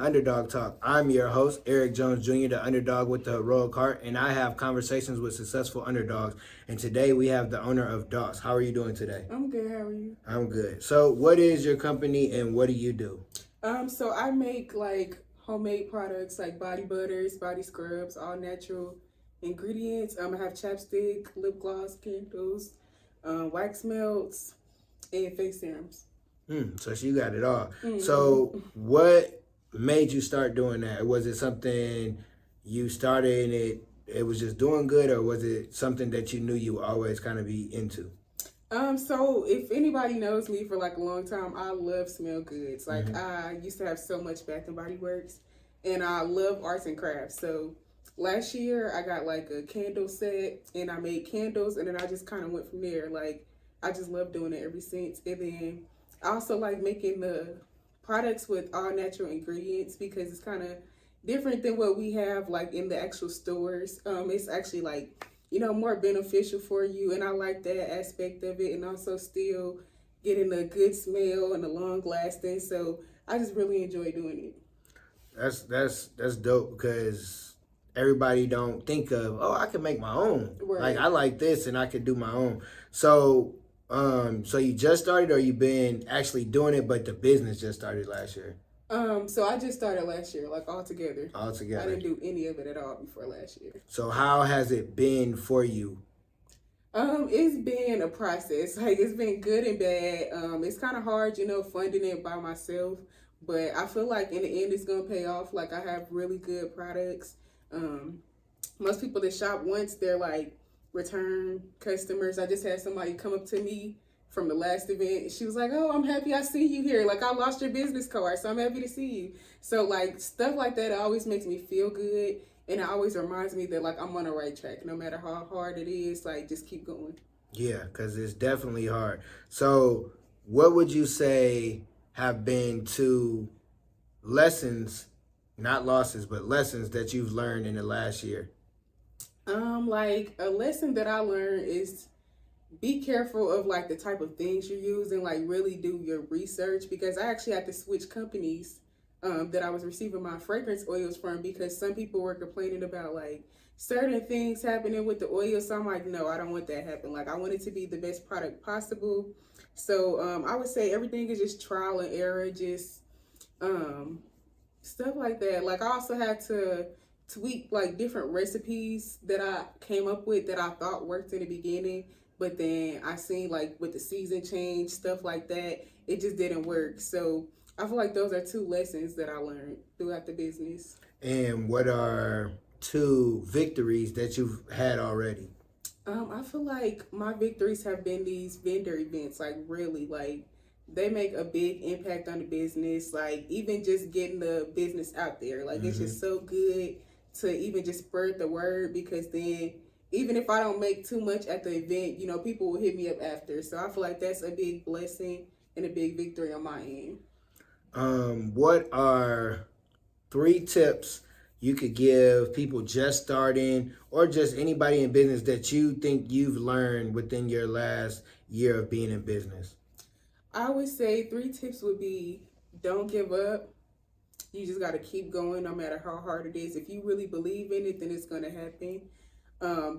Underdog Talk. I'm your host, Eric Jones Jr., the underdog with the heroic heart, and I have conversations with successful underdogs. And today we have the owner of DOS. How are you doing today? I'm good. How are you? I'm good. So what is your company and what do you do? So I make like homemade products like body butters, body scrubs, all natural ingredients. I have chapstick, lip gloss, candles, wax melts, and face serums. So she got it all. Mm-hmm. So what made you start doing that? Was it something you started and it was just doing good, or was it something that you knew you always kind of be into? So if anybody knows me for like a long time, I love smell goods. Like I used to have so much Bath and Body Works, and I love arts and crafts. So last year I got like a candle set and I made candles, and then I just kind of went from there. Like I just love doing it ever since. And then I also like making the products with all natural ingredients because it's kind of different than what we have like in the actual stores. It's actually like, you know, more beneficial for you, and I like that aspect of it, and also still getting a good smell and a long lasting. So I just really enjoy doing it. That's dope because everybody don't think of, oh, I can make my own. Right. Like I like this and I could do my own. So so you just started, or you been actually doing it, but the business just started last year? So I just started last year, like altogether. I didn't do any of it at all before last year. So how has it been for you? It's been a process. Like it's been good and bad. It's kind of hard, you know, funding it by myself, but I feel like in the end it's gonna pay off. Like I have really good products. Most people that shop once, they're like return customers. I just had somebody come up to me from the last event. She was like, oh, I'm happy I see you here. Like I lost your business card, so I'm happy to see you. So like stuff like that, it always makes me feel good. And it always reminds me that like I'm on the right track, no matter how hard it is, like just keep going. Yeah, because it's definitely hard. So what would you say have been two lessons, not losses, but lessons that you've learned in the last year? Like a lesson that I learned is be careful of like the type of things you use, and like really do your research, because I actually had to switch companies that I was receiving my fragrance oils from, because some people were complaining about like certain things happening with the oil. So I'm like, no, I don't want that to happen. Like I want it to be the best product possible. So I would say everything is just trial and error, just stuff like that. Like I also had to tweak like different recipes that I came up with that I thought worked in the beginning, but then I seen like with the season change, stuff like that, it just didn't work. So I feel like those are two lessons that I learned throughout the business. And what are two victories that you've had already? I feel like my victories have been these vendor events. Like really, like they make a big impact on the business. Like even just getting the business out there, like it's just so good to even just spread the word, because then even if I don't make too much at the event, you know, people will hit me up after. So I feel like that's a big blessing and a big victory on my end. What are 3 tips you could give people just starting, or just anybody in business, that you think you've learned within your last year of being in business? I would say 3 tips would be: don't give up. You just got to keep going no matter how hard it is. If you really believe in it, then it's going to happen.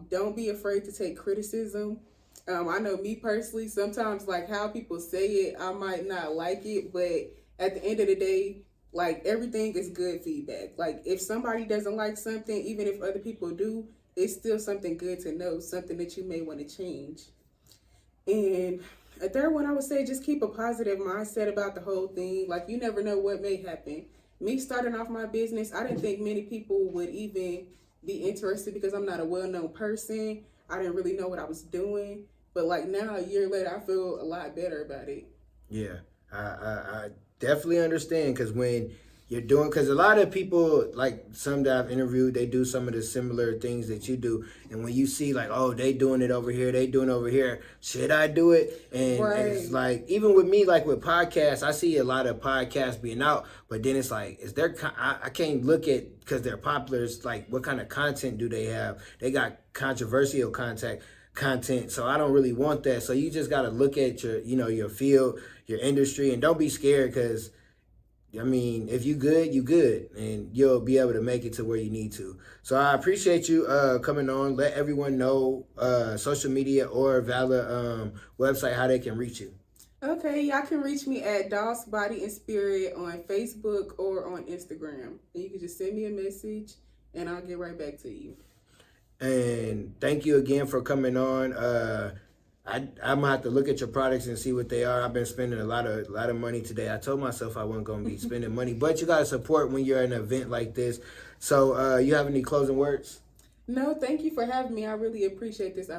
Don't be afraid to take criticism. I know me personally, sometimes like how people say it, I might not like it, but at the end of the day, like everything is good feedback. Like if somebody doesn't like something, even if other people do, it's still something good to know, something that you may want to change. And a third one, I would say just keep a positive mindset about the whole thing. Like you never know what may happen. Me starting off my business, I didn't think many people would even be interested because I'm not a well-known person. I didn't really know what I was doing. But like now, a year later, I feel a lot better about it. Yeah, I definitely understand, because when you're doing, because a lot of people, like some that I've interviewed, they do some of the similar things that you do, and when you see like, oh, they doing it over here, they doing it over here, should I do it? And it's like, even with me, like with podcasts, I see a lot of podcasts being out, but then it's like, is there, I can't look at, because they're popular, it's like, what kind of content do they have? They got controversial content, so I don't really want that. So you just got to look at your, you know, your field, your industry, and don't be scared, because I mean, if you good, you good, and you'll be able to make it to where you need to. So I appreciate you coming on. Let everyone know social media or Vala website how they can reach you. Okay, y'all can reach me at Doss Body and Spirit on Facebook or on Instagram. And you can just send me a message and I'll get right back to you. And thank you again for coming on. I'm gonna have to look at your products and see what they are. I've been spending a lot of money today. I told myself I wasn't gonna be spending money, but you gotta support when you're at an event like this. So you have any closing words? No, thank you for having me. I really appreciate this